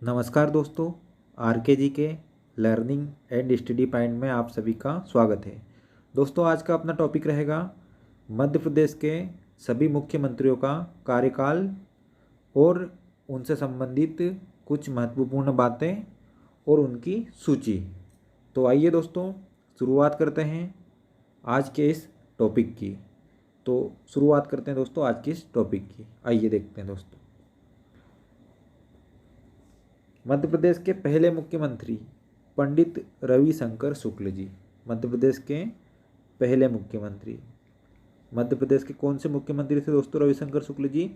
नमस्कार दोस्तों, आरके जी के लर्निंग एंड स्टडी पॉइंट में आप सभी का स्वागत है। दोस्तों, आज का अपना टॉपिक रहेगा मध्य प्रदेश के सभी मुख्यमंत्रियों का कार्यकाल और उनसे संबंधित कुछ महत्वपूर्ण बातें और उनकी सूची। तो आइए दोस्तों, शुरुआत करते हैं आज के इस टॉपिक की। शुरुआत करते हैं दोस्तों आज के इस टॉपिक की। आइए देखते हैं दोस्तों। मध्य प्रदेश के पहले मुख्यमंत्री पंडित रविशंकर शुक्ल जी। मध्य प्रदेश के पहले मुख्यमंत्री, मध्य प्रदेश के कौन से मुख्यमंत्री थे दोस्तों? रविशंकर शुक्ल जी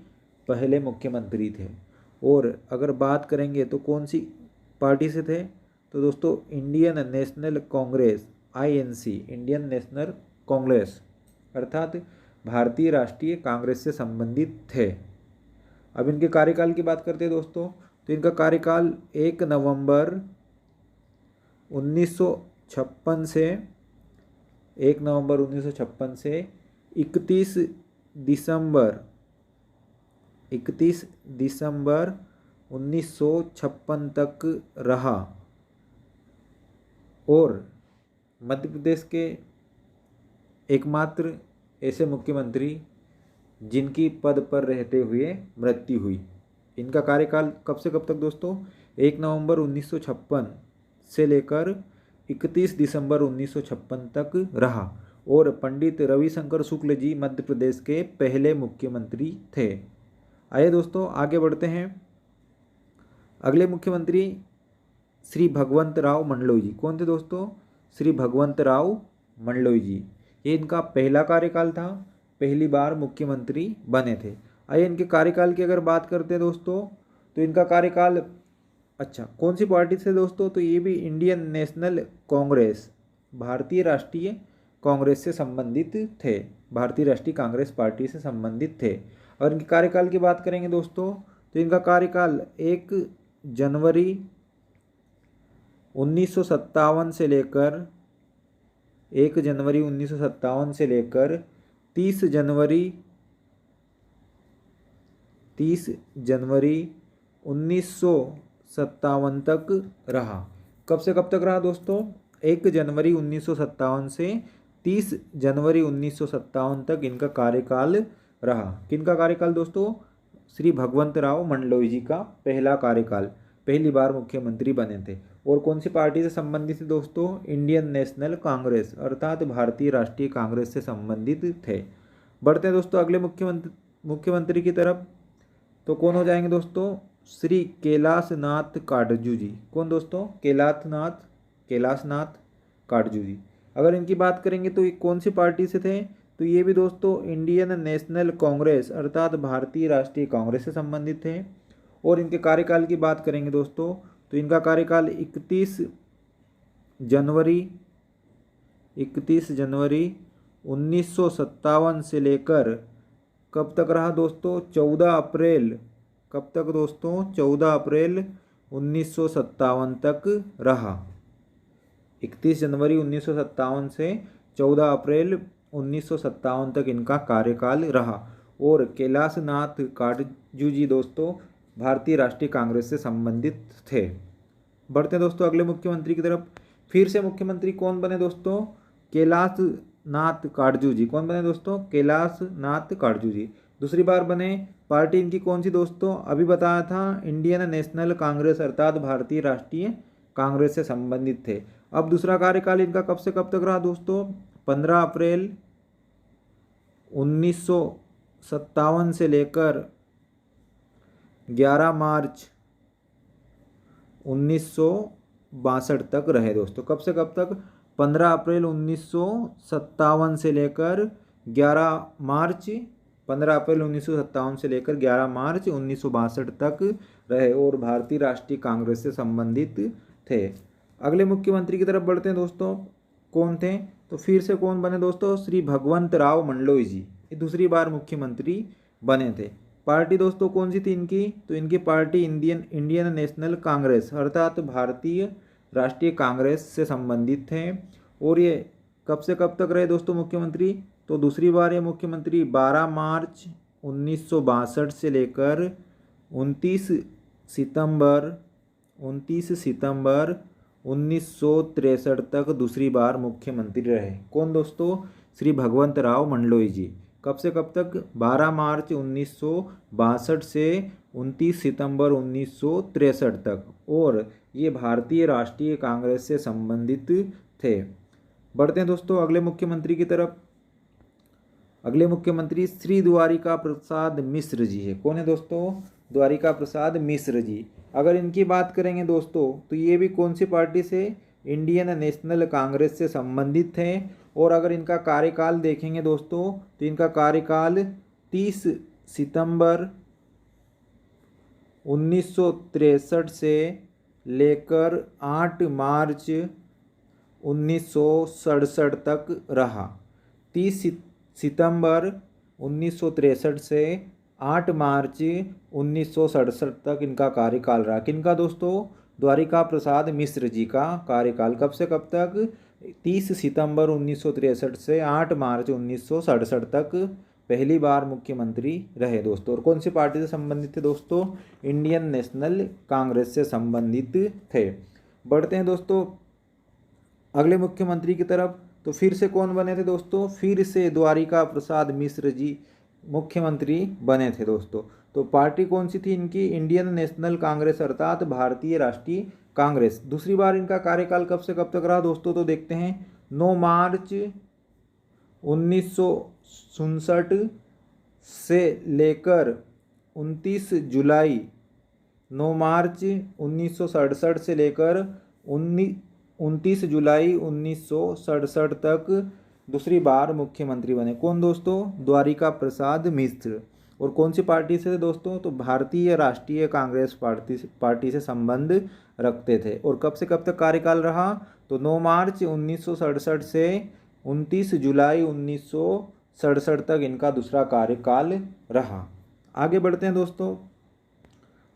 पहले मुख्यमंत्री थे। और अगर बात करेंगे तो कौन सी पार्टी से थे? तो दोस्तों Indian national Congress, INC, Indian national Congress अर्थात भारतीय राष्ट्रीय कांग्रेस से संबंधित थे। अब इनके कार्यकाल की बात करते हैं दोस्तों, तो इनका कार्यकाल 1 नवंबर 1956 से 31 दिसंबर 1956 तक रहा। और मध्य प्रदेश के एकमात्र ऐसे मुख्यमंत्री जिनकी पद पर रहते हुए मृत्यु हुई। इनका कार्यकाल कब से कब तक दोस्तों? 1 नवंबर 1956 से लेकर 31 दिसंबर 1956 तक रहा। और पंडित रविशंकर शुक्ल जी मध्य प्रदेश के पहले मुख्यमंत्री थे। आइए दोस्तों आगे बढ़ते हैं। अगले मुख्यमंत्री श्री भगवंत राव मंडलोई जी। कौन थे दोस्तों? श्री भगवंत राव मंडलोई जी। ये इनका पहला कार्यकाल था, पहली बार मुख्यमंत्री बने थे। आइए इनके कार्यकाल की अगर बात करते हैं दोस्तों, तो इनका कार्यकाल कौन सी पार्टी से दोस्तों? तो ये भी इंडियन नेशनल कांग्रेस, भारतीय राष्ट्रीय कांग्रेस से संबंधित थे, भारतीय राष्ट्रीय कांग्रेस पार्टी से संबंधित थे। और इनके कार्यकाल की बात करेंगे दोस्तों, तो इनका कार्यकाल 1 जनवरी 1957 से लेकर 30 जनवरी 1957 तक रहा। कब से कब तक रहा दोस्तों? 1 जनवरी 1957 से 30 जनवरी 1957 तक इनका कार्यकाल रहा। किनका कार्यकाल दोस्तों? श्री भगवंत राव मंडलोई जी का पहला कार्यकाल, पहली बार मुख्यमंत्री बने थे। और कौन सी पार्टी से संबंधित थे दोस्तों? इंडियन नेशनल कांग्रेस अर्थात भारतीय राष्ट्रीय कांग्रेस से संबंधित थे। बढ़ते हैं दोस्तों अगले मुख्यमंत्री की तरफ। तो कौन हो जाएंगे दोस्तों? श्री कैलाशनाथ काटजू जी। कौन दोस्तों? कैलाशनाथ काटजू जी। अगर इनकी बात करेंगे तो ये कौन सी पार्टी से थे? तो ये भी दोस्तों इंडियन नेशनल कांग्रेस अर्थात भारतीय राष्ट्रीय कांग्रेस से संबंधित थे। और इनके कार्यकाल की बात करेंगे दोस्तों, तो इनका कार्यकाल 31 जनवरी 1957 से लेकर कब तक रहा दोस्तों? 14 अप्रैल। कब तक दोस्तों? 14 अप्रैल 1957 तक रहा। 31 जनवरी 1957 से 14 अप्रैल 1957 तक इनका कार्यकाल रहा। और कैलाशनाथ काटजू जी दोस्तों भारतीय राष्ट्रीय कांग्रेस से संबंधित थे। बढ़ते हैं दोस्तों अगले मुख्यमंत्री की तरफ। फिर से मुख्यमंत्री कौन बने दोस्तों? कैलाशनाथ काटजू जी। कौन बने दोस्तों? कैलाशनाथ काटजू जी दूसरी बार बने। पार्टी इनकी कौन सी दोस्तों? अभी बताया था, इंडियन नेशनल कांग्रेस अर्थात भारतीय राष्ट्रीय कांग्रेस से संबंधित थे। अब दूसरा कार्यकाल इनका कब से कब तक रहा दोस्तों? 15 अप्रैल 1957 से लेकर 11 मार्च 1962 तक रहे दोस्तों। कब से कब तक? 15 अप्रैल 1957 से लेकर 11 मार्च 1962 तक रहे और भारतीय राष्ट्रीय कांग्रेस से संबंधित थे। अगले मुख्यमंत्री की तरफ बढ़ते हैं दोस्तों। कौन थे? तो फिर से कौन बने दोस्तों? श्री भगवंत राव मंडलोई जी। ये दूसरी बार मुख्यमंत्री बने थे। पार्टी दोस्तों कौन सी थी इनकी? तो इनकी पार्टी इंडियन नेशनल कांग्रेस अर्थात भारतीय राष्ट्रीय कांग्रेस से संबंधित थे। और ये कब से कब तक रहे दोस्तों मुख्यमंत्री? तो दूसरी बार ये मुख्यमंत्री 12 मार्च 1962 से लेकर 29 सितंबर 29 सितंबर 1963 तक दूसरी बार मुख्यमंत्री रहे। कौन दोस्तों? श्री भगवंत राव मंडलोई जी। कब से कब तक? 12 मार्च 1962 से 29 सितंबर 1963 तक। और ये भारतीय राष्ट्रीय कांग्रेस से संबंधित थे। बढ़ते हैं दोस्तों अगले मुख्यमंत्री की तरफ। अगले मुख्यमंत्री श्री द्वारिका प्रसाद मिश्र जी है। कौन है दोस्तों? द्वारिका प्रसाद मिश्र जी। अगर इनकी बात करेंगे दोस्तों तो ये भी कौन सी पार्टी से? इंडियन नेशनल कांग्रेस से संबंधित हैं। और अगर इनका कार्यकाल देखेंगे दोस्तों तो इनका कार्यकाल 30 सितंबर 1963 से लेकर 8 मार्च 1967 तक रहा। 30 सितंबर 1963 से 8 मार्च 1967 तक इनका कार्यकाल रहा। किनका दोस्तों? द्वारिका प्रसाद मिश्र जी का कार्यकाल। कब से कब तक? 30 सितंबर 1963 से 8 मार्च 1967 तक पहली बार मुख्यमंत्री रहे दोस्तों। और कौन सी पार्टी से संबंधित थे दोस्तों? इंडियन नेशनल कांग्रेस से संबंधित थे। बढ़ते हैं दोस्तों अगले मुख्यमंत्री की तरफ। तो फिर से कौन बने थे दोस्तों? फिर से द्वारिका प्रसाद मिश्र जी मुख्यमंत्री बने थे दोस्तों। तो पार्टी कौन सी थी इनकी? इंडियन नेशनल कांग्रेस अर्थात भारतीय राष्ट्रीय कांग्रेस। दूसरी बार इनका कार्यकाल कब से कब तक रहा दोस्तों? तो देखते हैं 9 मार्च 1967 से लेकर 29 जुलाई 9 मार्च 1967 से लेकर 29 जुलाई 1967 तक दूसरी बार मुख्यमंत्री बने। कौन दोस्तों? द्वारिका प्रसाद मिश्र। और कौन सी पार्टी से थे दोस्तों? तो भारतीय राष्ट्रीय कांग्रेस पार्टी से संबंध रखते थे। और कब से कब तक कार्यकाल रहा? तो 9 मार्च 1967 से 29 जुलाई 1967 तक इनका दूसरा कार्यकाल रहा। आगे बढ़ते हैं दोस्तों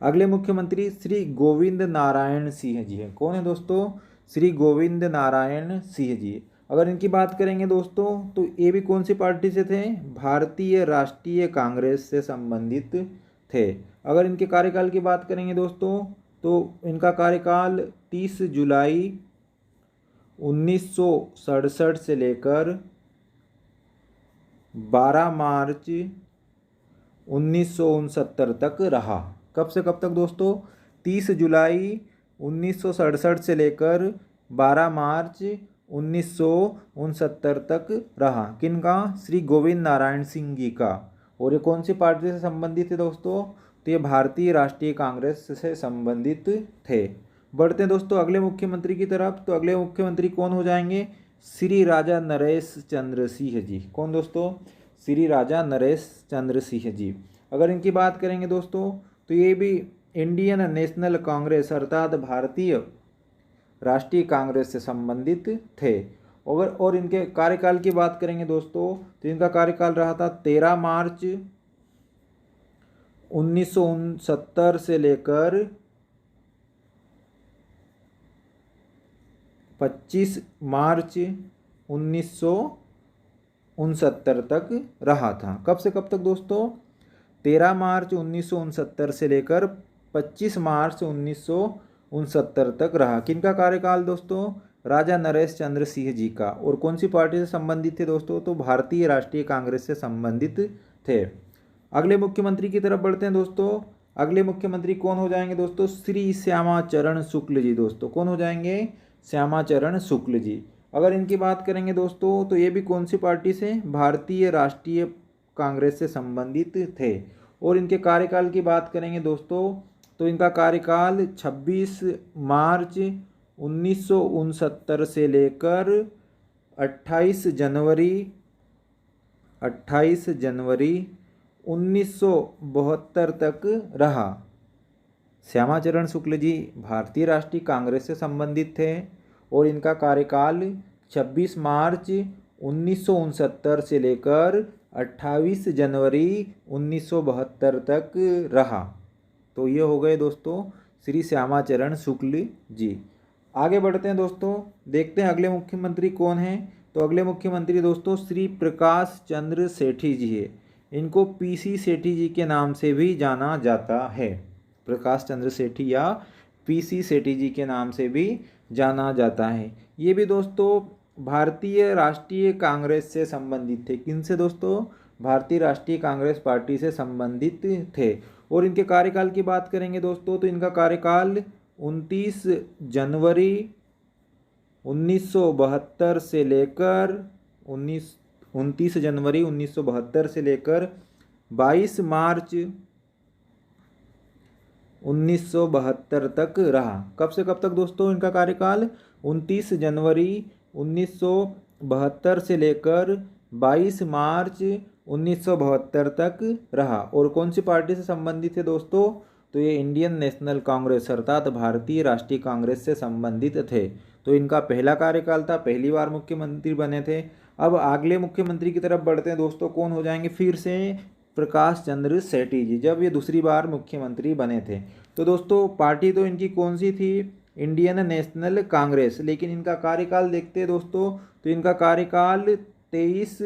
अगले मुख्यमंत्री श्री गोविंद नारायण सिंह जी हैं। कौन है दोस्तों? श्री गोविंद नारायण सिंह जी। अगर इनकी बात करेंगे दोस्तों तो ये भी कौन सी पार्टी से थे? भारतीय राष्ट्रीय कांग्रेस से संबंधित थे। अगर इनके कार्यकाल की बात करेंगे दोस्तों तो इनका कार्यकाल 30 जुलाई 1967 से लेकर 12 मार्च 1969 तक रहा। कब से कब तक दोस्तों? 30 जुलाई 1967 से लेकर 12 मार्च 1969 तक रहा। किनका? श्री गोविंद नारायण सिंह जी का। और ये कौन सी पार्टी से संबंधित थे दोस्तों? तो ये भारतीय राष्ट्रीय कांग्रेस से संबंधित थे। बढ़ते हैं दोस्तों अगले मुख्यमंत्री की तरफ। तो अगले मुख्यमंत्री कौन हो जाएंगे? श्री राजा नरेश चंद्र सिंह जी। कौन दोस्तों? श्री राजा नरेश चंद्र सिंह जी। अगर इनकी बात करेंगे दोस्तों तो ये भी इंडियन नेशनल कांग्रेस अर्थात भारतीय राष्ट्रीय कांग्रेस से संबंधित थे। और इनके कार्यकाल की बात करेंगे दोस्तों तो इनका कार्यकाल रहा था 13 मार्च 1969 से लेकर 25 मार्च 1969 तक रहा था। कब से कब तक दोस्तों? 13 मार्च 1969 से लेकर 25 मार्च 1969 तक रहा। किनका कार्यकाल दोस्तों? राजा नरेश चंद्र सिंह जी का। और कौन सी पार्टी से संबंधित थे दोस्तों? तो भारतीय राष्ट्रीय कांग्रेस से संबंधित थे। अगले मुख्यमंत्री की तरफ बढ़ते हैं दोस्तों। अगले मुख्यमंत्री कौन हो जाएंगे दोस्तों? श्री श्यामाचरण शुक्ल जी दोस्तों। कौन हो जाएंगे? श्यामाचरण शुक्ल जी। अगर इनकी बात करेंगे दोस्तों तो ये भी कौन सी पार्टी से? भारतीय राष्ट्रीय कांग्रेस से संबंधित थे। और इनके कार्यकाल की बात करेंगे दोस्तों तो इनका कार्यकाल 26 मार्च 1969 से लेकर 28 जनवरी 1972 तक रहा। श्यामाचरण शुक्ल जी भारतीय राष्ट्रीय कांग्रेस से संबंधित थे। और इनका कार्यकाल 26 मार्च 1969 से लेकर 28 जनवरी 1972 तक रहा। तो ये हो गए दोस्तों श्री श्यामाचरण शुक्ल जी। आगे बढ़ते हैं दोस्तों, देखते हैं अगले मुख्यमंत्री कौन हैं। तो अगले मुख्यमंत्री दोस्तों श्री प्रकाश चंद्र सेठी जी है। इनको पीसी सेठी जी के नाम से भी जाना जाता है। प्रकाश चंद्र सेठी या पीसी सेठी जी के नाम से भी जाना जाता है। ये भी दोस्तों भारतीय राष्ट्रीय कांग्रेस से संबंधित थे। किनसे दोस्तों? भारतीय राष्ट्रीय कांग्रेस पार्टी से संबंधित थे। और इनके कार्यकाल की बात करेंगे दोस्तों तो इनका कार्यकाल 29 जनवरी 1972 से लेकर 29 जनवरी 1972 से लेकर 22 मार्च 1972 तक रहा। कब से कब तक दोस्तों इनका कार्यकाल? 29 जनवरी 1972 से लेकर 22 मार्च 1972 तक रहा। और कौन सी पार्टी से संबंधित है दोस्तों? तो ये इंडियन नेशनल कांग्रेस अर्थात भारतीय राष्ट्रीय कांग्रेस से संबंधित थे। तो इनका पहला कार्यकाल था, पहली बार मुख्यमंत्री बने थे। अब अगले मुख्यमंत्री की तरफ बढ़ते हैं दोस्तों। कौन हो जाएंगे? फिर से प्रकाश चंद्र सेठी जी, जब ये दूसरी बार मुख्यमंत्री बने थे। तो दोस्तों पार्टी तो इनकी कौन सी थी? Indian national Congress. लेकिन इनका कार्यकाल देखते हैं दोस्तों तो इनका कार्यकाल 23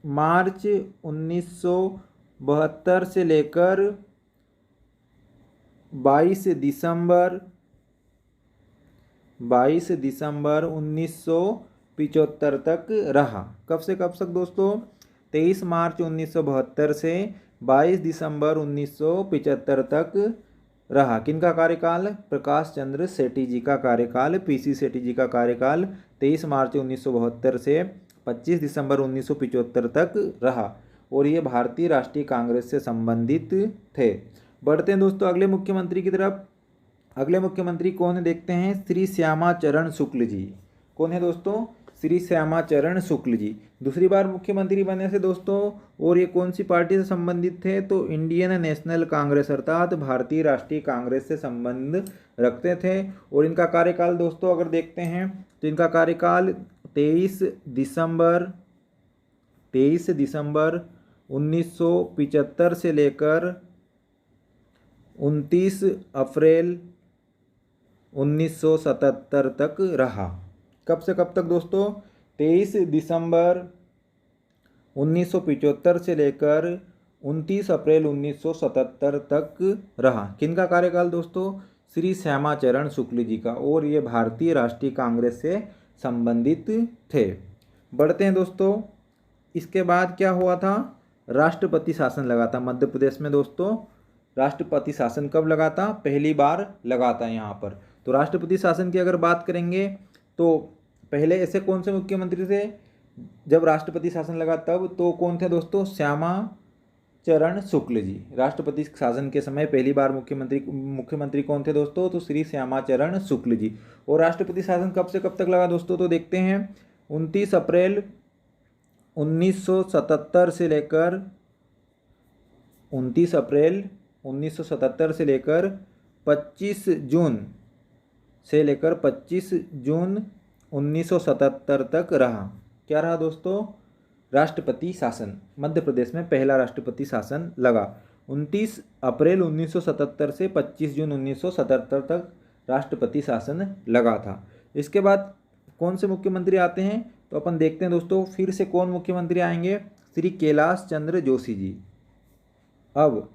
मार्च 1972 से लेकर 22 दिसंबर 1975 तक रहा। कब से कब तक दोस्तों? 23 मार्च 1972 से 22 दिसंबर 1975 तक रहा। किनका कार्यकाल? प्रकाश चंद्र सेठी जी का कार्यकाल, पीसी सेठी जी का कार्यकाल 23 मार्च 1972 से 25 दिसंबर 1975 तक रहा। और ये भारतीय राष्ट्रीय कांग्रेस से संबंधित थे। बढ़ते हैं दोस्तों अगले मुख्यमंत्री की तरफ। अगले मुख्यमंत्री कौन है देखते हैं? श्री श्यामाचरण शुक्ल जी। कौन है दोस्तों? श्री श्यामाचरण शुक्ल जी दूसरी बार मुख्यमंत्री बने थे दोस्तों। और ये कौन सी पार्टी से संबंधित थे? तो इंडियन नेशनल कांग्रेस अर्थात भारतीय राष्ट्रीय कांग्रेस से संबंध रखते थे। और इनका कार्यकाल दोस्तों अगर देखते हैं तो इनका कार्यकाल 23 दिसंबर 1975 से लेकर 29 अप्रैल 1977 तक रहा। कब से कब तक दोस्तों? 23 दिसंबर 1975 से लेकर 29 अप्रैल 1977 तक रहा। किनका कार्यकाल दोस्तों? श्री श्यामाचरण शुक्ल जी का। और ये भारतीय राष्ट्रीय कांग्रेस से संबंधित थे। बढ़ते हैं दोस्तों। इसके बाद क्या हुआ था? राष्ट्रपति शासन लगा था मध्य प्रदेश में दोस्तों। राष्ट्रपति शासन कब लगा था? पहली बार लगा था यहाँ पर। तो राष्ट्रपति शासन की अगर बात करेंगे तो पहले ऐसे कौन से मुख्यमंत्री थे जब राष्ट्रपति शासन लगा तब? तो कौन थे दोस्तों? श्यामाचरण शुक्ल जी। राष्ट्रपति शासन के समय पहली बार मुख्यमंत्री कौन थे दोस्तों? तो श्री श्यामाचरण शुक्ल जी। और राष्ट्रपति शासन कब से कब तक लगा दोस्तों? तो देखते हैं 29 अप्रैल 1977 से लेकर 29 अप्रैल 1977 से लेकर 25 जून 1977 तक रहा। क्या रहा दोस्तों? राष्ट्रपति शासन। मध्य प्रदेश में पहला राष्ट्रपति शासन लगा। 29 अप्रैल 1977 से 25 जून 1977 तक राष्ट्रपति शासन लगा था। इसके बाद कौन से मुख्यमंत्री आते हैं? तो अपन देखते हैं दोस्तों फिर से कौन मुख्यमंत्री आएंगे? श्री कैलाश चंद्र जोशी जी। अब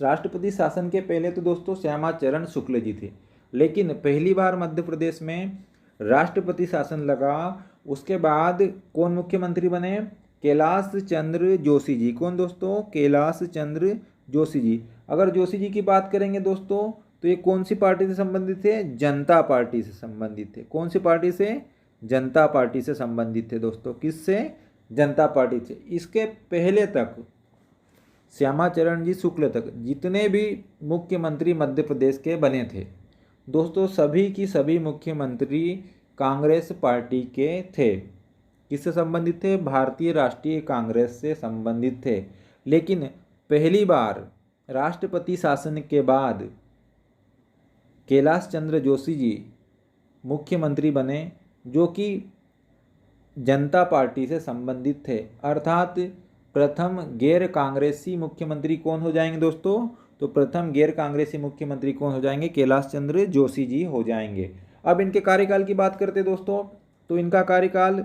राष्ट्रपति शासन के पहले तो दोस्तों श्यामाचरण शुक्ल जी थे। लेकिन पहली बार मध्य प्रदेश में राष्ट्रपति शासन लगा। उसके बाद कौन मुख्यमंत्री बने? कैलाश चंद्र जोशी जी। कौन दोस्तों? कैलाश चंद्र जोशी जी। अगर जोशी जी की बात करेंगे दोस्तों तो ये कौन सी पार्टी से संबंधित थे? जनता पार्टी से संबंधित थे। कौन सी पार्टी से? जनता पार्टी से संबंधित थे दोस्तों। किससे? जनता पार्टी से। इसके पहले तक श्यामाचरण जी शुक्ल तक जितने भी मुख्यमंत्री मध्य प्रदेश के बने थे दोस्तों सभी की सभी मुख्यमंत्री कांग्रेस पार्टी के थे। किससे संबंधित थे? भारतीय राष्ट्रीय कांग्रेस से संबंधित थे। लेकिन पहली बार राष्ट्रपति शासन के बाद कैलाश चंद्र जोशी जी मुख्यमंत्री बने जो कि जनता पार्टी से संबंधित थे। अर्थात प्रथम गैर कांग्रेसी मुख्यमंत्री कौन हो जाएंगे दोस्तों? तो प्रथम गैर कांग्रेसी मुख्यमंत्री कौन हो जाएंगे? कैलाश चंद्र जोशी जी हो जाएंगे। अब इनके कार्यकाल की बात करते दोस्तों तो इनका कार्यकाल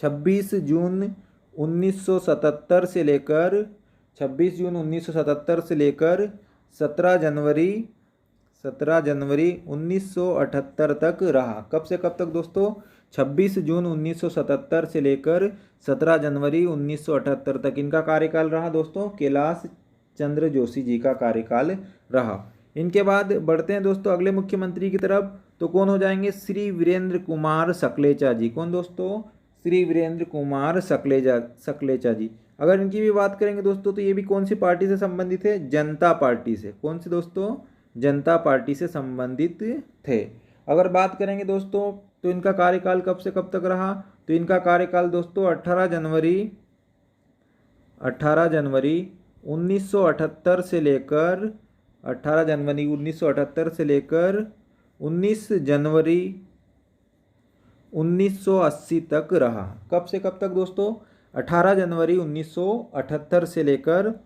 26 जून 1977 से लेकर 17 जनवरी 17 जनवरी 1978 तक रहा। कब से कब तक दोस्तों? 26 जून 1977 से लेकर 17 जनवरी 1978 तक इनका कार्यकाल रहा दोस्तों। कैलाश चंद्र जोशी जी का कार्यकाल रहा। इनके बाद बढ़ते हैं दोस्तों अगले मुख्यमंत्री की तरफ। तो कौन हो जाएंगे? श्री वीरेंद्र कुमार सकलेचा जी। कौन दोस्तों? श्री वीरेंद्र कुमार सकलेचा जी। अगर इनकी भी बात करेंगे दोस्तों तो ये भी कौन सी पार्टी से संबंधित है? जनता पार्टी से। कौन सी दोस्तों? जनता पार्टी से संबंधित थे। अगर बात करेंगे दोस्तों तो इनका कार्यकाल कब से कब तक रहा? तो इनका कार्यकाल दोस्तों 18 जनवरी 1978 से लेकर 19 जनवरी 1980 तक रहा। कब से कब तक दोस्तों? 18 जनवरी 1978 से लेकर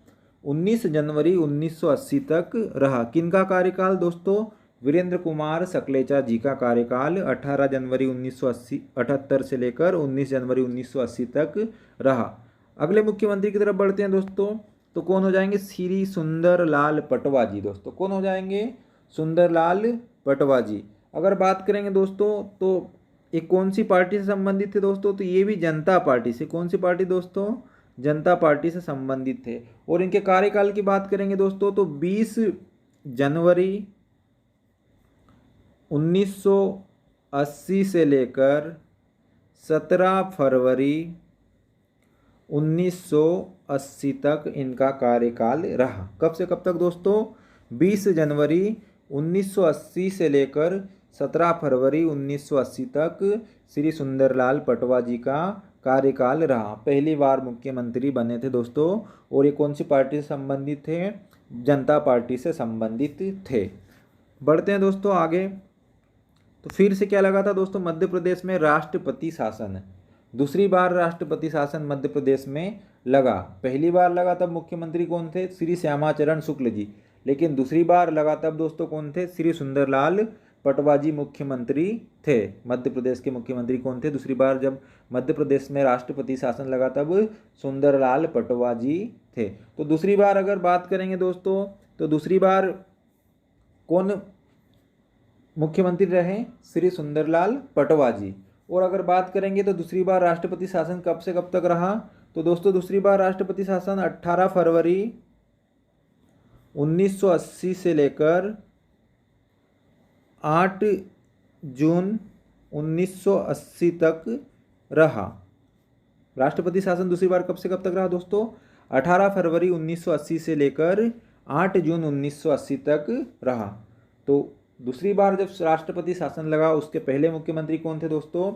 19 जनवरी 1980 तक रहा। किनका कार्यकाल दोस्तों? वीरेंद्र कुमार सकलेचा जी का कार्यकाल 18 जनवरी 1978 से लेकर 19 जनवरी 1980 तक रहा। अगले मुख्यमंत्री की तरफ बढ़ते हैं दोस्तों। तो कौन हो जाएंगे? श्री सुंदरलाल पटवा जी दोस्तों। कौन हो जाएंगे? सुंदरलाल पटवा जी। अगर बात करेंगे दोस्तों तो ये कौन सी पार्टी से संबंधित थे दोस्तों? तो ये भी जनता पार्टी से। कौन सी पार्टी दोस्तों? जनता पार्टी से संबंधित थे। और इनके कार्यकाल की बात करेंगे दोस्तों तो 20 जनवरी 1980 से लेकर 17 फरवरी 1980 तक इनका कार्यकाल रहा। कब से कब तक दोस्तों? 20 जनवरी 1980 से लेकर 17 फरवरी 1980 तक श्री सुंदरलाल पटवा जी का कार्यकाल रहा। पहली बार मुख्यमंत्री बने थे दोस्तों। और ये कौन सी पार्टी से संबंधित थे? जनता पार्टी से संबंधित थे। बढ़ते हैं दोस्तों आगे। तो फिर से क्या लगा था दोस्तों? मध्य प्रदेश में राष्ट्रपति शासन। दूसरी बार राष्ट्रपति शासन मध्य प्रदेश में लगा। पहली बार लगा तब मुख्यमंत्री कौन थे? श्री श्यामाचरण शुक्ल जी। लेकिन दूसरी बार लगा तब दोस्तों कौन थे? श्री सुंदरलाल पटवा जी मुख्यमंत्री थे। मध्य प्रदेश के मुख्यमंत्री कौन थे? दूसरी बार जब मध्य प्रदेश में राष्ट्रपति शासन लगा तब सुंदरलाल पटवा जी थे। तो दूसरी बार अगर बात करेंगे दोस्तों तो दूसरी बार कौन मुख्यमंत्री रहे? श्री सुंदरलाल पटवा जी। और अगर बात करेंगे तो दूसरी बार राष्ट्रपति शासन कब से कब तक रहा? तो दोस्तों दूसरी बार राष्ट्रपति शासन 18 फरवरी 1980 से लेकर 8 जून 1980 तक रहा। राष्ट्रपति शासन दूसरी बार कब से कब तक रहा दोस्तों? 18 फरवरी 1980 से लेकर 8 जून 1980 तक रहा। तो दूसरी बार जब राष्ट्रपति शासन लगा उसके पहले मुख्यमंत्री कौन थे दोस्तों?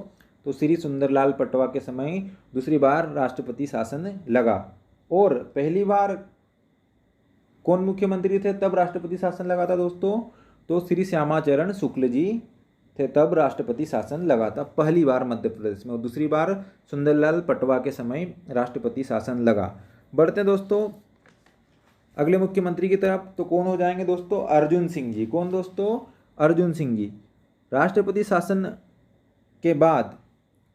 तो श्री सुंदरलाल पटवा के समय दूसरी बार राष्ट्रपति शासन लगा। और पहली बार कौन मुख्यमंत्री थे तब राष्ट्रपति शासन लगा था दोस्तों? तो श्री श्यामाचरण शुक्ल जी थे तब राष्ट्रपति शासन लगा था पहली बार मध्य प्रदेश में। और दूसरी बार सुंदरलाल पटवा के समय राष्ट्रपति शासन लगा। बढ़ते हैं दोस्तों अगले मुख्यमंत्री की तरफ। तो कौन हो जाएंगे दोस्तों? अर्जुन सिंह जी। कौन दोस्तों? अर्जुन सिंह जी। राष्ट्रपति शासन के बाद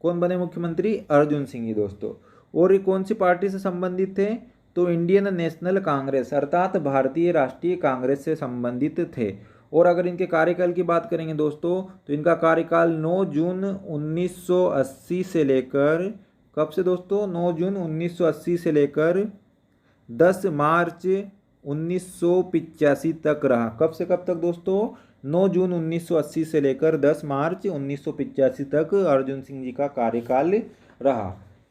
कौन बने मुख्यमंत्री? अर्जुन सिंह जी दोस्तों। और ये कौन सी पार्टी से संबंधित थे? तो इंडियन नेशनल कांग्रेस अर्थात भारतीय राष्ट्रीय कांग्रेस से संबंधित थे। और अगर इनके कार्यकाल की बात करेंगे दोस्तों तो इनका कार्यकाल 9 जून 1980 से लेकर कब से दोस्तों? 9 जून 1980 से लेकर 10 मार्च 1985 तक रहा। कब से कब तक दोस्तों? 9 जून 1980 से लेकर 10 मार्च 1985 तक अर्जुन सिंह जी का कार्यकाल रहा।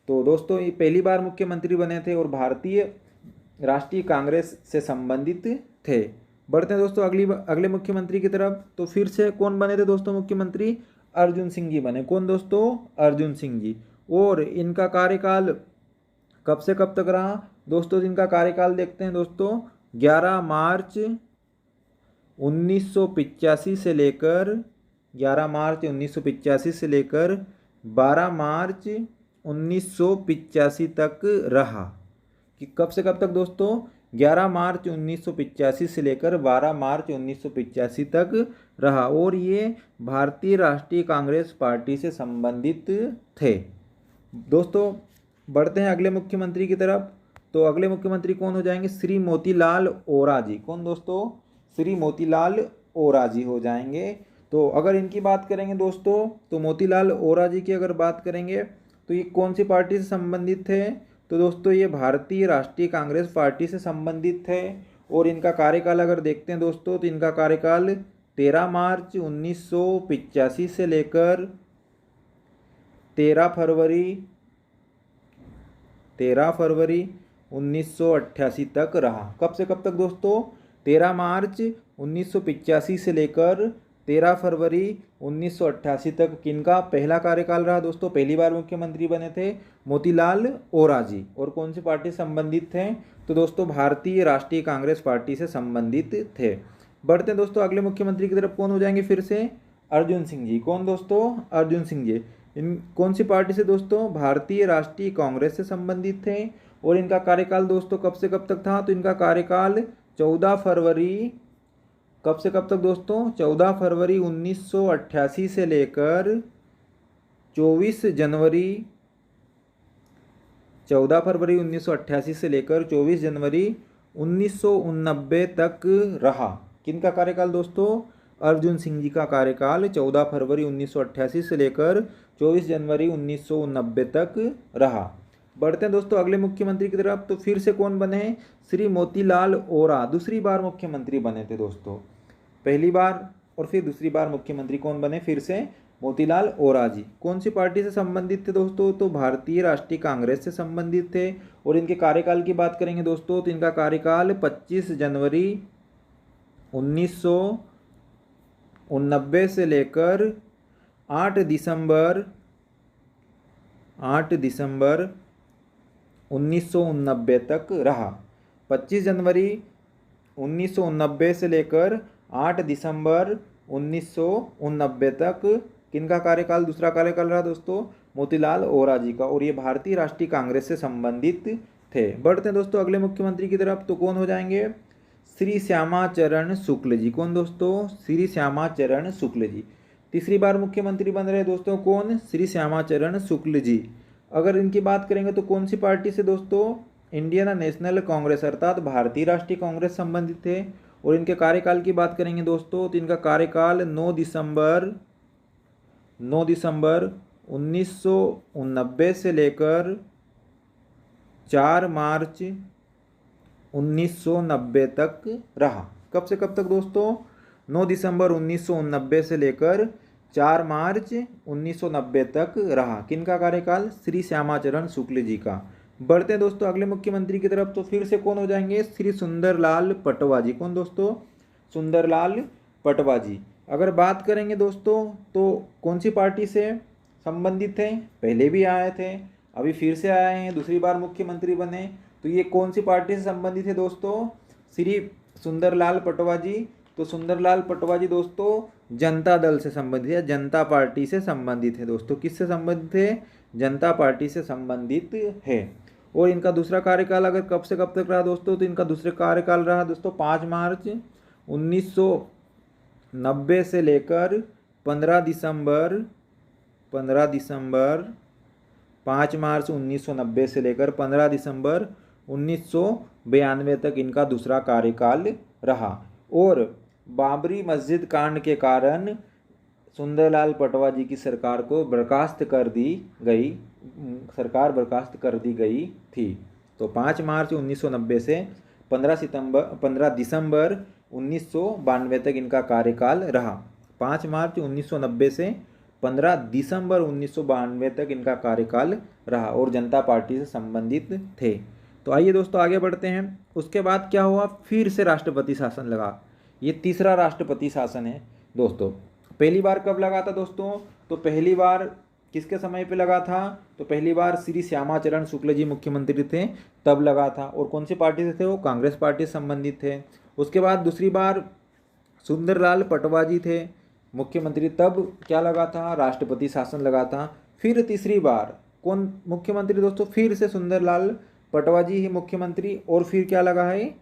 तो दोस्तों ये पहली बार मुख्यमंत्री बने थे और भारतीय राष्ट्रीय कांग्रेस से संबंधित थे। बढ़ते हैं दोस्तों अगले मुख्यमंत्री की तरफ। तो फिर से कौन बने थे दोस्तों मुख्यमंत्री? अर्जुन सिंह जी बने। कौन दोस्तों? अर्जुन सिंह जी। और इनका कार्यकाल कब से कब तक रहा दोस्तों? इनका कार्यकाल देखते हैं दोस्तों 11 मार्च 1985 से लेकर 12 मार्च 1985 तक रहा। कि कब से कब तक दोस्तों? 11 मार्च 1985 से लेकर 12 मार्च 1985 तक रहा। और ये भारतीय राष्ट्रीय कांग्रेस पार्टी से संबंधित थे। दोस्तों बढ़ते हैं अगले मुख्यमंत्री की तरफ। तो अगले मुख्यमंत्री कौन हो जाएंगे? श्री मोतीलाल वोरा जी। कौन दोस्तों? श्री मोतीलाल ओरा जी हो जाएंगे। तो अगर इनकी बात करेंगे दोस्तों, तो मोतीलाल ओरा जी की अगर बात करेंगे तो ये कौन सी पार्टी से संबंधित थे? तो दोस्तों ये भारतीय राष्ट्रीय कांग्रेस पार्टी से संबंधित थे। और इनका कार्यकाल अगर देखते हैं दोस्तों, तो इनका कार्यकाल 13 मार्च 1985 से लेकर 13 फरवरी 1988 तक रहा। कब से कब तक दोस्तों? 13 मार्च 1985 से लेकर 13 फरवरी 1988 तक किनका पहला कार्यकाल रहा दोस्तों? पहली बार मुख्यमंत्री बने थे मोतीलाल ओरा जी। और कौन सी पार्टी से संबंधित थे? तो दोस्तों भारतीय राष्ट्रीय कांग्रेस पार्टी से संबंधित थे। बढ़ते हैं दोस्तों अगले मुख्यमंत्री की तरफ। कौन हो जाएंगे फिर से? अर्जुन सिंह जी। कौन दोस्तों? अर्जुन सिंह जी। इन कौन सी पार्टी से दोस्तों? भारतीय राष्ट्रीय कांग्रेस से संबंधित थे। और इनका कार्यकाल दोस्तों कब से कब तक था? तो इनका कार्यकाल 14 फरवरी, कब से कब तक दोस्तों? 14 फरवरी 1988 से लेकर 24 जनवरी 14 फरवरी 1988 से लेकर 24 जनवरी 1989 तक रहा। किनका कार्यकाल दोस्तों? अर्जुन सिंह जी का कार्यकाल 14 फरवरी 1988 से लेकर 24 जनवरी 1989 तक रहा। बढ़ते हैं दोस्तों अगले मुख्यमंत्री की तरफ। तो फिर से कौन बने? श्री मोतीलाल ओरा दूसरी बार मुख्यमंत्री बने थे दोस्तों। पहली बार और फिर दूसरी बार मुख्यमंत्री कौन बने? फिर से मोतीलाल ओरा जी। कौन सी पार्टी से संबंधित थे दोस्तों? तो भारतीय राष्ट्रीय कांग्रेस से संबंधित थे। और इनके कार्यकाल की बात करेंगे दोस्तों, तो इनका कार्यकाल 25 जनवरी 1989 से लेकर 8 दिसंबर 1989 तक रहा। 25 जनवरी 1989 से लेकर 8 दिसंबर 1989 तक किनका कार्यकाल, दूसरा कार्यकाल रहा दोस्तों? मोतीलाल ओरा जी का। और ये भारतीय राष्ट्रीय कांग्रेस से संबंधित थे। बढ़ते हैं दोस्तों अगले मुख्यमंत्री की तरफ। तो कौन हो जाएंगे? श्री श्यामाचरण शुक्ल जी। कौन दोस्तों? श्री श्यामाचरण शुक्ल जी। तीसरी बार मुख्यमंत्री बन रहे दोस्तों। कौन? श्री श्यामाचरण शुक्ल जी। अगर इनकी बात करेंगे तो कौन सी पार्टी से दोस्तों? इंडियन नेशनल कांग्रेस अर्थात भारतीय राष्ट्रीय कांग्रेस संबंधित थे। और इनके कार्यकाल की बात करेंगे दोस्तों, तो इनका कार्यकाल 9 दिसंबर 1989 से लेकर 4 मार्च 1990 तक रहा। कब से कब तक दोस्तों? 9 दिसंबर 1989 से लेकर 4 मार्च 1990 तक रहा। किनका कार्यकाल? श्री श्यामाचरण शुक्ल जी का। बढ़ते हैं दोस्तों अगले मुख्यमंत्री की तरफ। तो फिर से कौन हो जाएंगे? श्री सुंदरलाल पटवा जी। कौन दोस्तों? सुंदरलाल पटवा जी। अगर बात करेंगे दोस्तों, तो कौन सी पार्टी से संबंधित थे? पहले भी आए थे, अभी फिर से आए हैं, दूसरी बार मुख्यमंत्री बने। तो ये कौन सी पार्टी से संबंधित है दोस्तों? श्री सुंदरलाल पटवा जी। तो सुंदरलाल पटवा जी दोस्तों जनता दल से संबंधित है, जनता पार्टी से संबंधित है दोस्तों। किससे संबंधित है? जनता पार्टी से संबंधित है। और इनका दूसरा कार्यकाल अगर कब से कब तक रहा दोस्तों, तो इनका दूसरा कार्यकाल रहा दोस्तों 5 मार्च 1990 से लेकर 15 दिसंबर 5 मार्च 1990 से लेकर 15 दिसंबर 1992 तक इनका दूसरा कार्यकाल रहा। और बाबरी मस्जिद कांड के कारण सुंदरलाल पटवा जी की सरकार को बर्खास्त कर दी गई थी। तो 5 मार्च 1990 से 15 दिसंबर 1992 तक इनका कार्यकाल रहा। 5 मार्च 1990 से 15 दिसंबर 1992 तक इनका कार्यकाल रहा और जनता पार्टी से संबंधित थे। तो आइए दोस्तों आगे बढ़ते हैं। उसके बाद क्या हुआ? फिर से राष्ट्रपति शासन लगा। ये तीसरा राष्ट्रपति शासन है दोस्तों। पहली बार कब लगा था दोस्तों? तो पहली बार किसके समय पे लगा था? तो पहली बार श्री श्यामाचरण शुक्ल जी मुख्यमंत्री थे तब लगा था। और कौन सी पार्टी से थे? वो कांग्रेस पार्टी से संबंधित थे। उसके बाद दूसरी बार सुंदरलाल पटवा जी थे मुख्यमंत्री, तब क्या लगा था? राष्ट्रपति शासन लगा था। फिर तीसरी बार कौन मुख्यमंत्री दोस्तों? फिर से सुंदरलाल पटवा जी ही मुख्यमंत्री और फिर क्या लगा है?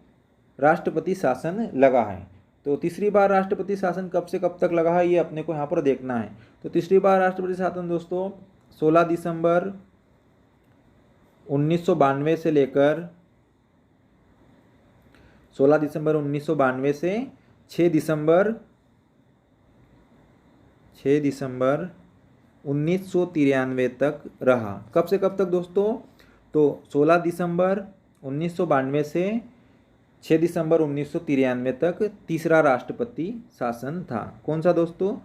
राष्ट्रपति शासन लगा है। तो तीसरी बार राष्ट्रपति शासन कब से कब तक लगा है ये अपने को यहाँ पर देखना है। तो तीसरी बार राष्ट्रपति शासन दोस्तों 16 दिसंबर 1992 से लेकर 16 दिसंबर 1992 से 6 दिसंबर 6 दिसंबर 1993 तक रहा। कब से कब तक दोस्तों? तो 16 दिसंबर 1992 से 6 दिसंबर 1993 तक तीसरा राष्ट्रपति शासन था। कौन सा दोस्तों?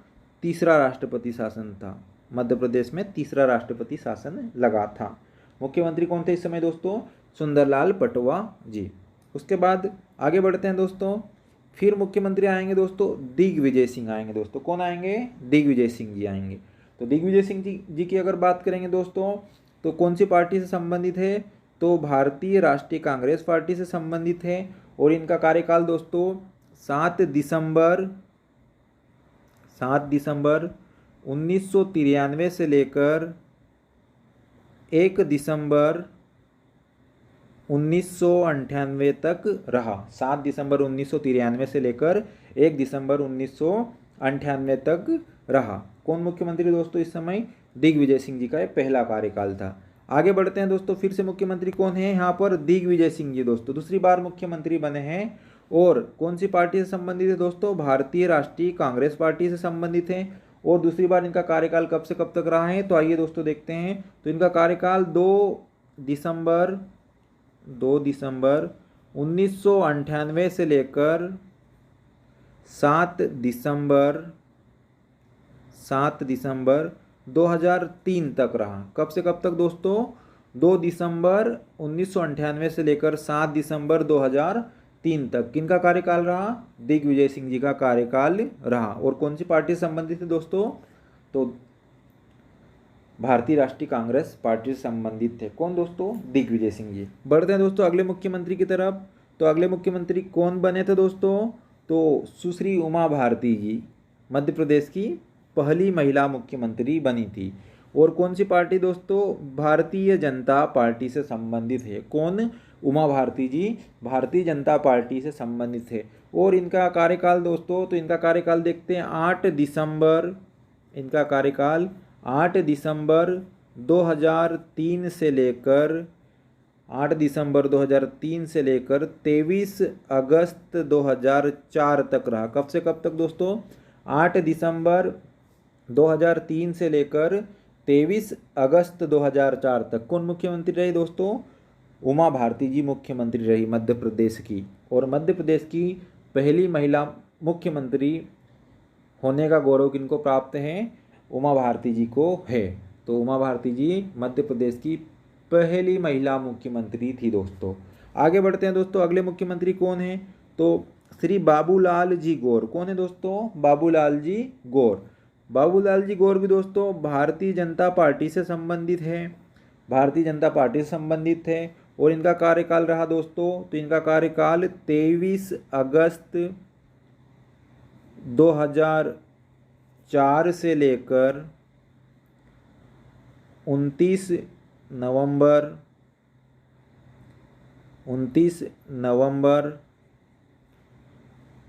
तीसरा राष्ट्रपति शासन था। मध्य प्रदेश में तीसरा राष्ट्रपति शासन लगा था। मुख्यमंत्री कौन थे इस समय दोस्तों? सुंदरलाल पटवा जी। उसके बाद आगे बढ़ते हैं दोस्तों। फिर मुख्यमंत्री आएंगे दोस्तों दिग्विजय सिंह आएंगे दोस्तों। कौन आएंगे? दिग्विजय सिंह जी आएंगे। तो दिग्विजय सिंह जी की अगर बात करेंगे दोस्तों तो कौन सी पार्टी से संबंधित है? तो भारतीय राष्ट्रीय कांग्रेस पार्टी से संबंधित है। और इनका कार्यकाल दोस्तों 7 दिसंबर 1993 से लेकर 1 दिसंबर 1998 तक रहा। 7 दिसंबर 1993 से लेकर 1 दिसंबर 1998 तक रहा। कौन मुख्यमंत्री दोस्तों इस समय? दिग्विजय सिंह जी का ये पहला कार्यकाल था। आगे बढ़ते हैं दोस्तों। फिर से मुख्यमंत्री कौन है यहाँ पर? दिग्विजय सिंह जी दोस्तों दूसरी बार मुख्यमंत्री बने हैं। और कौन सी पार्टी से संबंधित है दोस्तों? भारतीय राष्ट्रीय कांग्रेस पार्टी से संबंधित है। और दूसरी बार इनका कार्यकाल कब से कब तक रहा है? तो आइए दोस्तों देखते हैं। तो इनका कार्यकाल 2 दिसंबर 1998 से लेकर 7 दिसंबर 2003 तक रहा। कब से कब तक दोस्तों? 2 दिसंबर 1998 से लेकर 7 दिसंबर 2003 तक। किनका कार्यकाल रहा? दिग्विजय सिंह जी का कार्यकाल रहा। और कौन सी पार्टी से संबंधित है दोस्तों? तो भारतीय राष्ट्रीय कांग्रेस पार्टी से संबंधित थे। कौन दोस्तों? दिग्विजय सिंह जी। बढ़ते हैं दोस्तों अगले मुख्यमंत्री की तरफ। तो अगले मुख्यमंत्री कौन बने थे दोस्तों? तो सुश्री उमा भारती जी मध्य प्रदेश की पहली महिला मुख्यमंत्री बनी थी। और कौन सी पार्टी दोस्तों? भारतीय जनता पार्टी से संबंधित है। कौन? उमा भारती जी भारतीय जनता पार्टी से संबंधित है। और इनका कार्यकाल दोस्तों, तो इनका कार्यकाल देखते हैं 8 दिसंबर 2003 से लेकर 23 अगस्त 2004 तक रहा। कब से कब तक दोस्तों? 8 दिसंबर 2003 से लेकर 23 अगस्त 2004 तक। कौन मुख्यमंत्री रही दोस्तों? उमा भारती जी मुख्यमंत्री रही मध्य प्रदेश की। और मध्य प्रदेश की पहली महिला मुख्यमंत्री होने का गौरव किनको प्राप्त है? उमा भारती जी को है। तो उमा भारती जी मध्य प्रदेश की पहली महिला मुख्यमंत्री थी दोस्तों। आगे बढ़ते हैं दोस्तों। अगले मुख्यमंत्री कौन है? तो श्री बाबूलाल जी गौर। कौन है दोस्तों? बाबूलाल जी गौर। बाबूलाल जी गौर भी दोस्तों भारतीय जनता पार्टी से संबंधित है। और इनका कार्यकाल रहा दोस्तों, तो इनका कार्यकाल 23 अगस्त 2004 से लेकर 29 नवंबर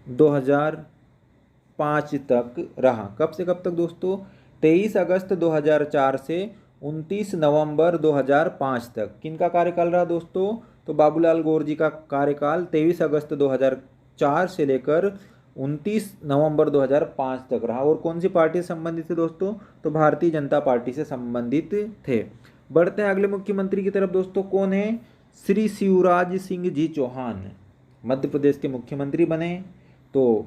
2005 तक रहा। कब से कब तक दोस्तों? 23 अगस्त 2004 से 29 नवंबर 2005 तक। किनका कार्यकाल रहा दोस्तों? तो बाबूलाल गौर जी का कार्यकाल 23 अगस्त 2004 से लेकर 29 नवंबर 2005 तक रहा। और कौन सी पार्टी से संबंधित थे दोस्तों? तो भारतीय जनता पार्टी से संबंधित थे। बढ़ते हैं अगले मुख्यमंत्री की तरफ दोस्तों। कौन है? श्री शिवराज सिंह जी चौहान मध्य प्रदेश के मुख्यमंत्री बने। तो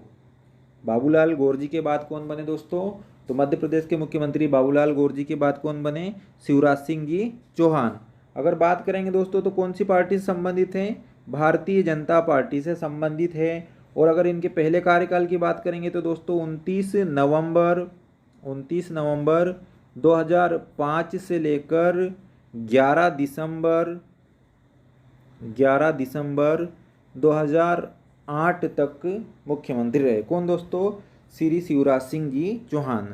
बाबूलाल गौर जी के बाद कौन बने दोस्तों? तो मध्य प्रदेश के मुख्यमंत्री बाबूलाल गौर जी के बाद कौन बने? शिवराज सिंह जी चौहान। अगर बात करेंगे दोस्तों तो कौन सी पार्टी से संबंधित हैं? भारतीय जनता पार्टी से संबंधित है। और अगर इनके पहले कार्यकाल की बात करेंगे तो दोस्तों 29 नवंबर 2005 से लेकर 11 दिसंबर 2008 तक मुख्यमंत्री रहे। कौन दोस्तों? श्री शिवराज सिंह जी चौहान।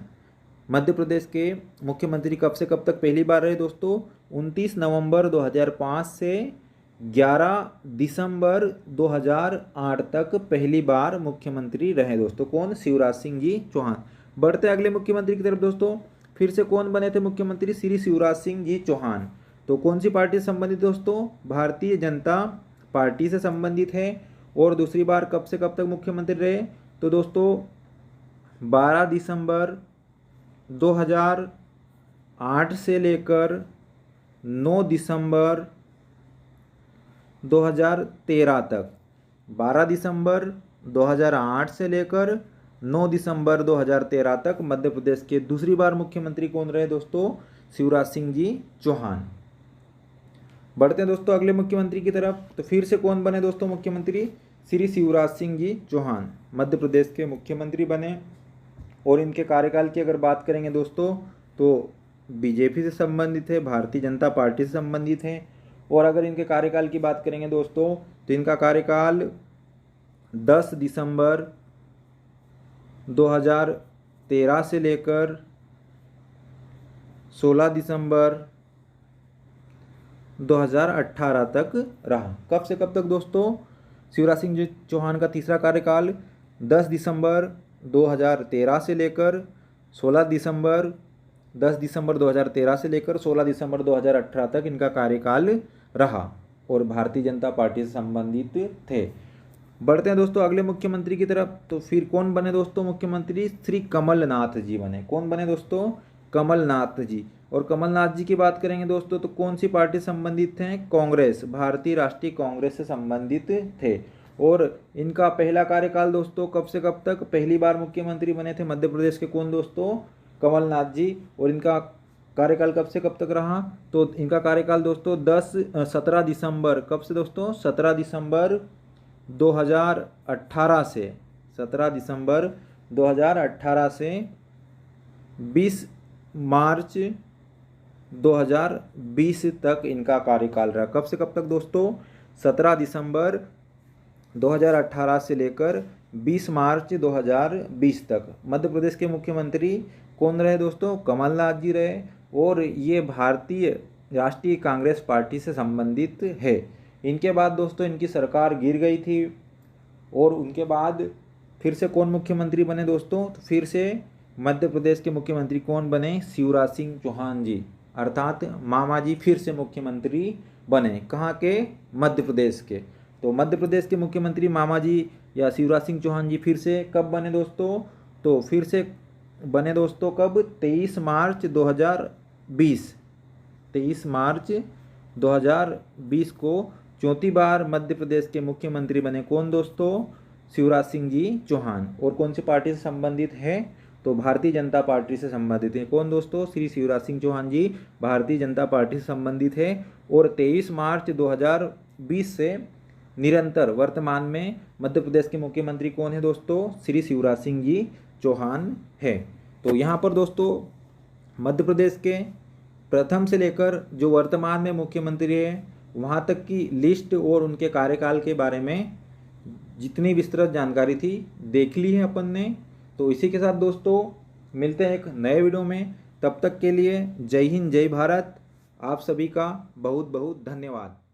मध्य प्रदेश के मुख्यमंत्री कब से कब तक पहली बार रहे दोस्तों? 29 नवंबर 2005 से 11 दिसंबर 2008 तक पहली बार मुख्यमंत्री रहे दोस्तों। कौन? शिवराज सिंह जी चौहान। बढ़ते अगले मुख्यमंत्री की तरफ दोस्तों। फिर से कौन बने थे मुख्यमंत्री? श्री शिवराज सिंह जी चौहान। तो कौन सी पार्टी से संबंधित दोस्तों? भारतीय जनता पार्टी से संबंधित है। और दूसरी बार कब से कब तक मुख्यमंत्री रहे? तो दोस्तों 12 2008 से लेकर 9 दिसंबर 2013 तक। 12 दिसंबर 2008 से लेकर 9 दिसंबर 2013 तक मध्य प्रदेश के दूसरी बार मुख्यमंत्री कौन रहे दोस्तों? शिवराज सिंह जी चौहान। बढ़ते हैं दोस्तों अगले मुख्यमंत्री की तरफ। तो फिर से कौन बने दोस्तों मुख्यमंत्री? श्री शिवराज सिंह जी चौहान मध्य प्रदेश के मुख्यमंत्री बने। और इनके कार्यकाल की अगर बात करेंगे दोस्तों तो बीजेपी से संबंधित है, भारतीय जनता पार्टी से संबंधित है। और अगर इनके कार्यकाल की बात करेंगे दोस्तों तो इनका कार्यकाल 10 दिसंबर 2013 से लेकर 16 दिसंबर 2018 तक रहा। कब से कब तक दोस्तों? शिवराज सिंह जी चौहान का तीसरा कार्यकाल 10 दिसंबर 2013 से लेकर 16 दिसंबर 2013 से लेकर 16 दिसंबर 2018 तक इनका कार्यकाल रहा और भारतीय जनता पार्टी से संबंधित थे। बढ़ते हैं दोस्तों अगले मुख्यमंत्री की तरफ। तो फिर कौन बने दोस्तों मुख्यमंत्री? श्री कमलनाथ जी बने। कौन बने दोस्तों? कमलनाथ जी। और कमलनाथ जी की बात करेंगे दोस्तों तो कौन सी पार्टी से संबंधित थे? कांग्रेस, भारतीय राष्ट्रीय कांग्रेस से संबंधित थे। और इनका पहला कार्यकाल दोस्तों कब से कब तक? पहली बार मुख्यमंत्री बने थे मध्य प्रदेश के कौन दोस्तों? कमलनाथ जी। और इनका कार्यकाल कब से कब तक रहा? तो इनका कार्यकाल दोस्तों 17 दिसंबर, कब से दोस्तों? 17 दिसंबर 2018 से 17 दिसंबर 2018 से 20 मार्च 2020 तक इनका कार्यकाल रहा। कब से कब तक दोस्तों? 17 दिसंबर 2018 से लेकर 20 मार्च 2020 तक मध्य प्रदेश के मुख्यमंत्री कौन रहे दोस्तों? कमलनाथ जी रहे। और ये भारतीय राष्ट्रीय कांग्रेस पार्टी से संबंधित है। इनके बाद दोस्तों इनकी सरकार गिर गई थी। और उनके बाद फिर से कौन मुख्यमंत्री बने दोस्तों? तो फिर से मध्य प्रदेश के मुख्यमंत्री कौन बने? शिवराज सिंह चौहान जी, अर्थात मामा जी फिर से मुख्यमंत्री बने। कहाँ के? मध्य प्रदेश के। तो मध्य प्रदेश के मुख्यमंत्री मामा जी या शिवराज सिंह चौहान जी फिर से कब बने दोस्तों? तो फिर से बने दोस्तों कब? 23 मार्च 2020। 23 मार्च 2020 को चौथी बार मध्य प्रदेश के मुख्यमंत्री बने। कौन दोस्तों? शिवराज सिंह जी चौहान। और कौन सी पार्टी से संबंधित है? तो भारतीय जनता पार्टी से संबंधित है। कौन दोस्तों? श्री शिवराज सिंह चौहान जी भारतीय जनता पार्टी से संबंधित है। और 23 मार्च 2020 से निरंतर वर्तमान में मध्य प्रदेश के मुख्यमंत्री कौन है दोस्तों? श्री शिवराज सिंह जी चौहान है। तो यहाँ पर दोस्तों मध्य प्रदेश के प्रथम से लेकर जो वर्तमान में मुख्यमंत्री है वहाँ तक की लिस्ट और उनके कार्यकाल के बारे में जितनी विस्तृत जानकारी थी देख ली है अपन ने। तो इसी के साथ दोस्तों मिलते हैं एक नए वीडियो में। तब तक के लिए जय हिंद, जय भारत। आप सभी का बहुत बहुत धन्यवाद।